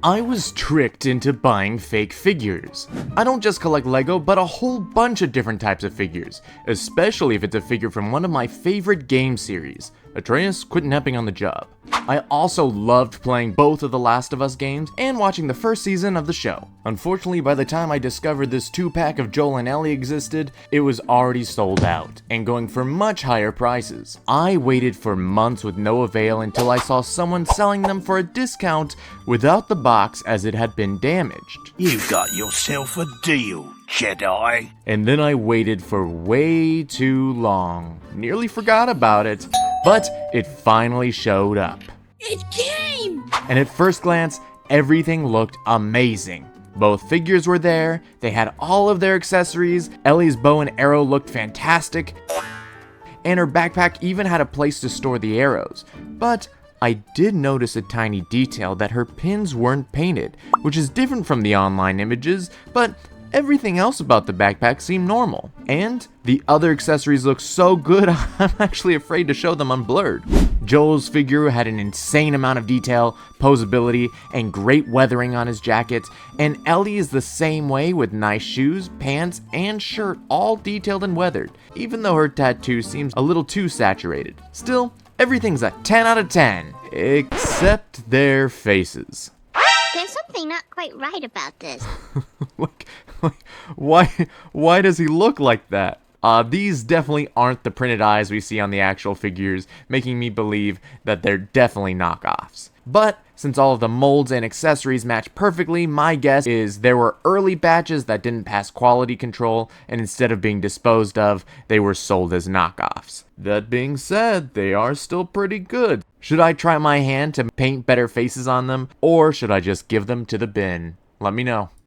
I was tricked into buying fake figures. I don't just collect Lego, but a whole bunch of different types of figures, especially if it's a figure from one of my favorite game series. Atreus, quit napping on the job. I also loved playing both of the Last of Us games and watching the first season of the show. Unfortunately, by the time I discovered this 2-pack of Joel and Ellie existed, it was already sold out and going for much higher prices. I waited for months with no avail until I saw someone selling them for a discount without the box as it had been damaged. You got yourself a deal, Jedi. And then I waited for way too long. Nearly forgot about it, but it finally showed up. It came! And at first glance, everything looked amazing. Both figures were there, they had all of their accessories, Ellie's bow and arrow looked fantastic, and her backpack even had a place to store the arrows. But I did notice a tiny detail that her pins weren't painted, which is different from the online images, but everything else about the backpack seemed normal. And the other accessories look so good, I'm actually afraid to show them unblurred. Joel's figure had an insane amount of detail, posability, and great weathering on his jacket, and Ellie is the same way with nice shoes, pants, and shirt all detailed and weathered, even though her tattoo seems a little too saturated. Still, everything's a 10 out of 10, except their faces. There's something not quite right about this. Why does he look like that? These definitely aren't the printed eyes we see on the actual figures, making me believe that they're definitely knockoffs. But since all of the molds and accessories match perfectly, my guess is there were early batches that didn't pass quality control, and instead of being disposed of, they were sold as knockoffs. That being said, they are still pretty good. Should I try my hand to paint better faces on them, or should I just give them to the bin? Let me know.